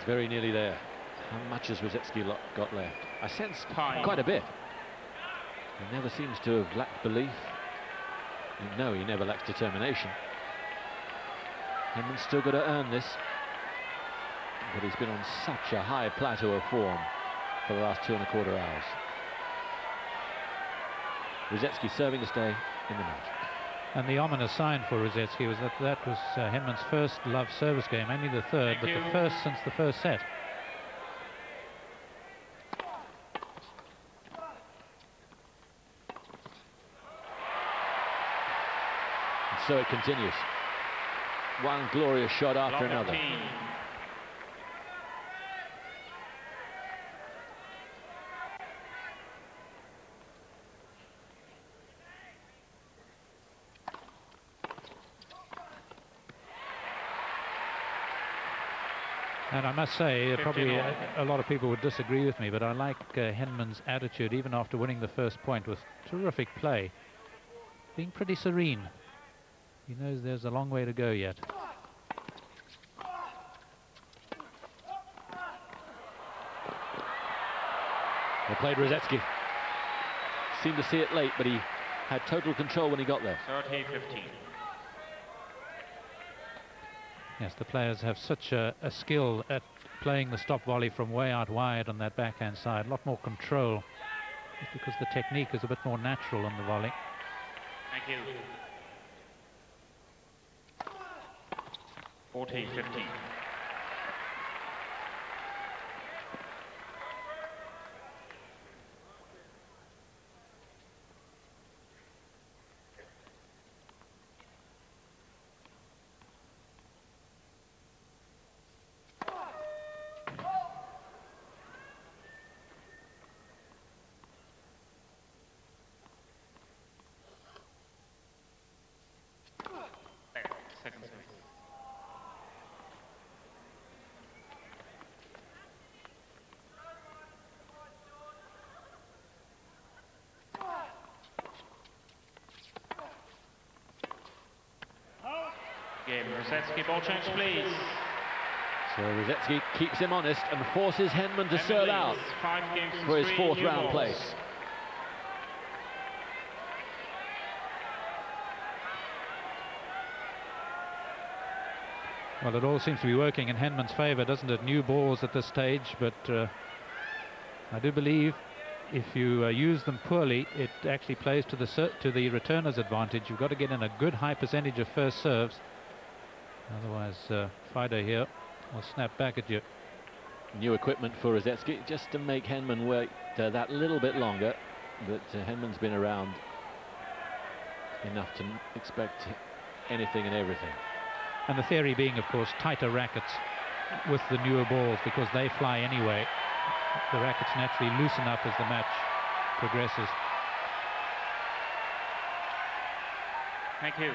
It's very nearly there. How much has rusedski got left? I sense quite a bit. He never seems to have lacked belief. No, he never lacks determination. Henman's still got to earn this. But he's been on such a high plateau of form for the last 2¼ hours. Rusedski serving to stay in the match. And the ominous sign for rusedski was that was Henman's first love service game, only the third, but the first since the first set. And so it continues. One glorious shot after another. And I must say, probably a lot of people would disagree with me, but I like Henman's attitude, even after winning the first point with terrific play. Being pretty serene. He knows there's a long way to go yet. Well played, rusedski. Seemed to see it late, but he had total control when he got there. 30-15. Yes, the players have such a skill at playing the stop volley from way out wide on that backhand side. A lot more control, just because the technique is a bit more natural on the volley. Thank you. 14-15. Second service. Game, rusedski, ball change, please. So rusedski keeps him honest and forces Henman to serve out for his fourth round place. Well, it all seems to be working in Henman's favour, doesn't it? New balls at this stage, but I do believe if you use them poorly, it actually plays to the returner's advantage. You've got to get in a good high percentage of first serves. Otherwise, Fido here will snap back at you. New equipment for rusedski, just to make Henman wait that little bit longer. But Henman's been around enough to expect anything and everything. And the theory being, of course, tighter rackets with the newer balls, because they fly anyway. The rackets naturally loosen up as the match progresses. Thank you.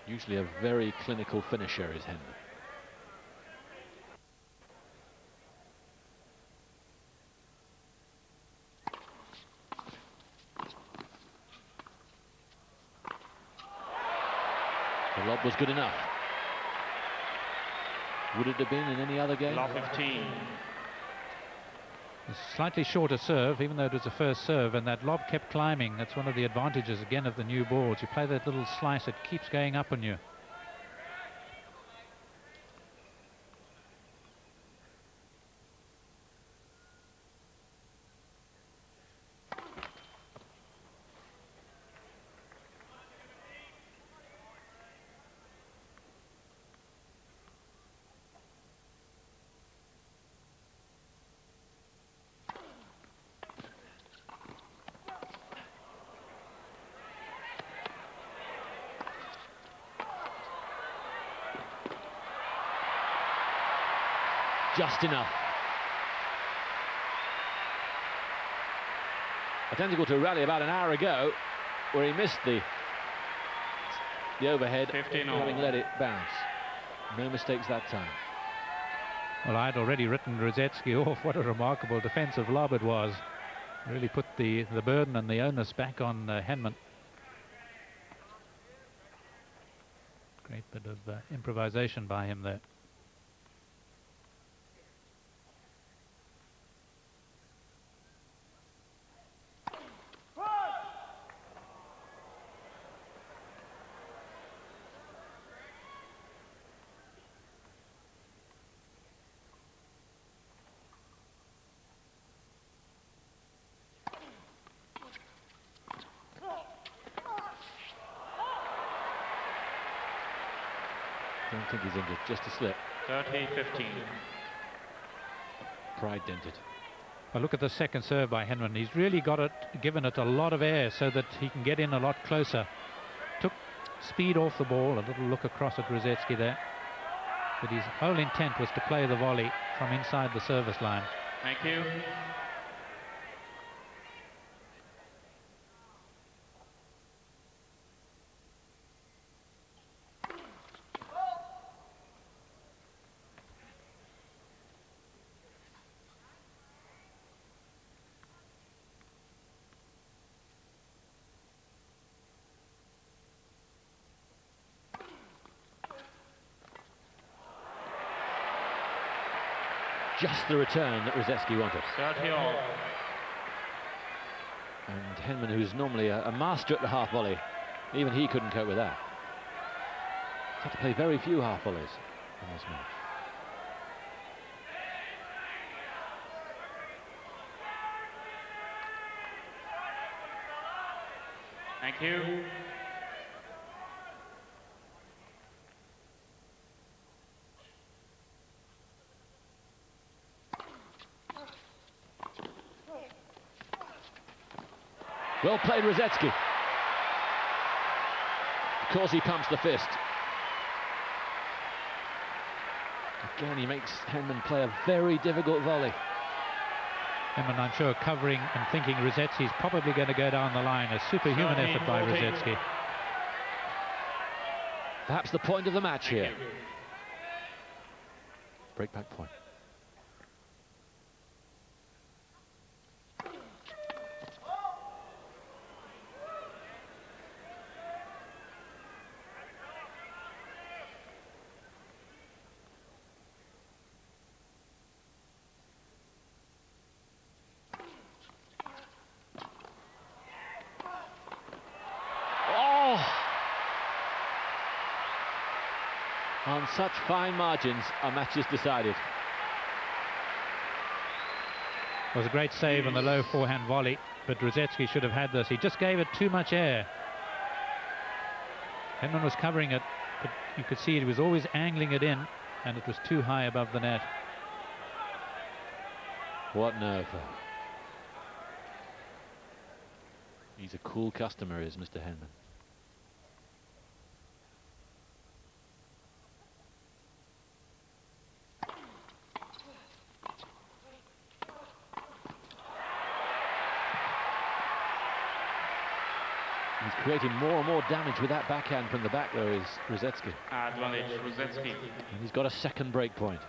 Usually a very clinical finisher is Henman. The lob was good enough. Would it have been in any other game? Lob 15. A slightly shorter serve, even though it was a first serve, and that lob kept climbing. That's one of the advantages, again, of the new balls. You play that little slice, it keeps going up on you. Just enough. Identical to a rally about an hour ago, where he missed the overhead, having let it bounce. No mistakes that time. Well, I'd already written rusedski off. What a remarkable defensive lob it was. Really put the burden and the onus back on Henman. Great Bit of improvisation by him there. Don't think he's injured, just a slip. 30-15. Pride dented. But look at the second serve by Henman. He's really given it a lot of air so that he can get in a lot closer. Took speed off the ball, a little look across at Rusedski there. But his whole intent was to play the volley from inside the service line. Thank you. Just the return that Rusedski wanted. 30-all. And Henman, who's normally a master at the half volley, even he couldn't cope with that. He's had to play very few half volleys in this match. Thank you. Well played, Rusedski. Of course he pumps the fist. Again, he makes Henman play a very difficult volley. Henman, I'm sure, covering and thinking Rusedski's probably going to go down the line. A superhuman effort by Rusedski. Perhaps the point of the match here. Breakback point. On such fine margins, a match is decided. It was a great save on the low forehand volley, but Rusedski should have had this. He just gave it too much air. Henman was covering it, but you could see he was always angling it in, and it was too high above the net. What nerve. He's a cool customer, is Mr. Henman. He's creating more and more damage with that backhand from the back, though, is Rusedski. Advantage, Rusedski. And he's got a second break point.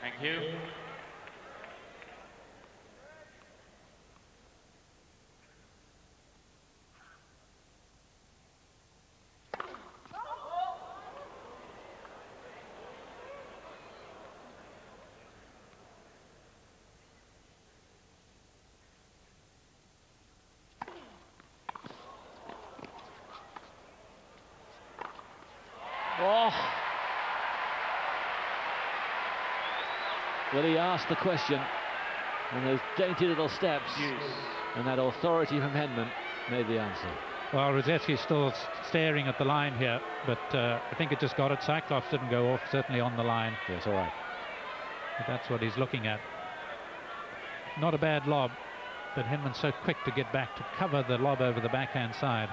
Thank you. Oh! Well, he asked the question, and those dainty little steps, and that authority from Henman made the answer. Well, Rusedski's still staring at the line here, but I think it just got it. Cyclops didn't go off, certainly on the line. Yes, all right. But that's what he's looking at. Not a bad lob, but Henman's so quick to get back to cover the lob over the backhand side.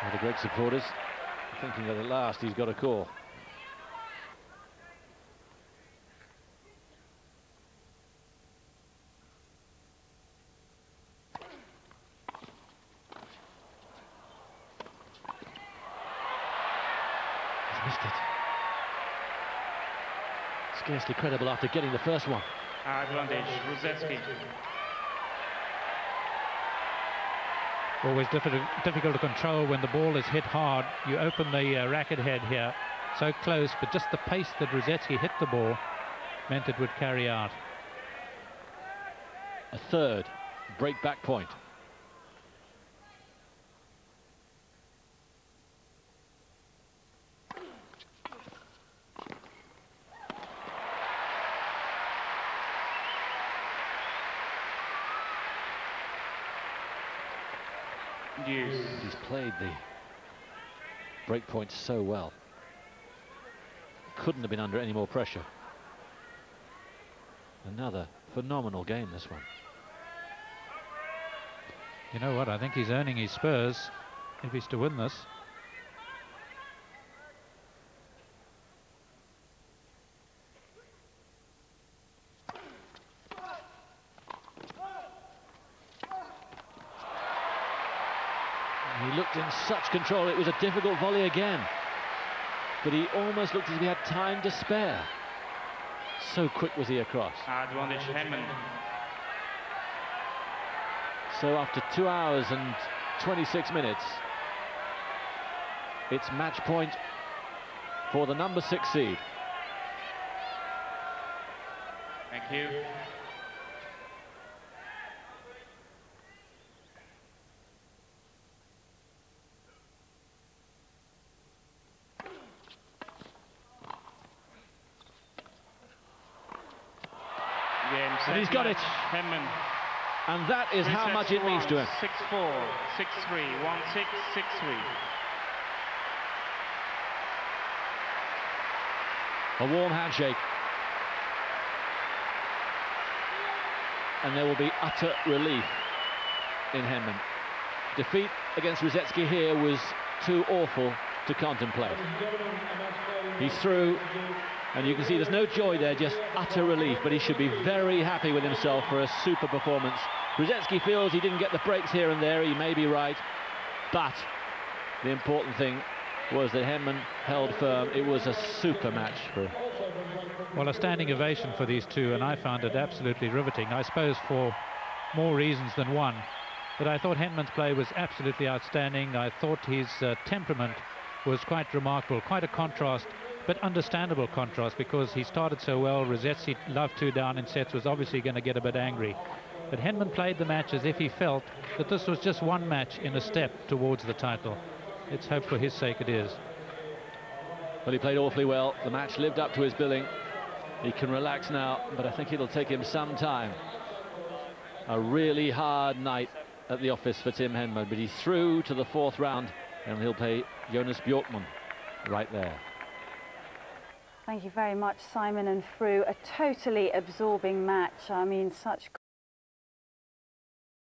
Well, the great supporters thinking that at last he's got a call. Scarcely credible after getting the first one. Advantage, rusedski. Always difficult to control when the ball is hit hard. You open the racket head here, so close, but just the pace that rusedski hit the ball meant it would carry out. A third break back point. He's played the break point so well. Couldn't have been under any more pressure. Another phenomenal game, this one. You know what? I think he's earning his spurs if he's to win this. He looked in such control. It was a difficult volley again, but he almost looked as if he had time to spare. So quick was he across. Advantage, henman. So after 2 hours and 26 minutes, it's match point for the number 6 seed. Thank you. And he's got it. Henman. And that is how much it means to him. 6-4, 6-3, 1-6, 6-3. A warm handshake. And there will be utter relief in Henman. Defeat against rusedski here was too awful to contemplate. He's through, and you can see there's no joy there, just utter relief, but he should be very happy with himself for a super performance. rusedski feels he didn't get the breaks here and there, he may be right, but the important thing was that Henman held firm. It was a super match for... Well, a standing ovation for these two, and I found it absolutely riveting, I suppose for more reasons than one. But I thought Henman's play was absolutely outstanding. I thought his temperament was quite remarkable, quite a contrast, but understandable contrast, because he started so well. rusedski, loved 2 down in sets, was obviously going to get a bit angry. But Henman played the match as if he felt that this was just one match in a step towards the title. Let's hope for his sake it is. Well, he played awfully well. The match lived up to his billing. He can relax now, but I think it'll take him some time. A really hard night at the office for Tim Henman, but he's through to the 4th round, and he'll play Jonas Bjorkman right there. Thank you very much, Simon and Fru. A totally absorbing match. I mean, such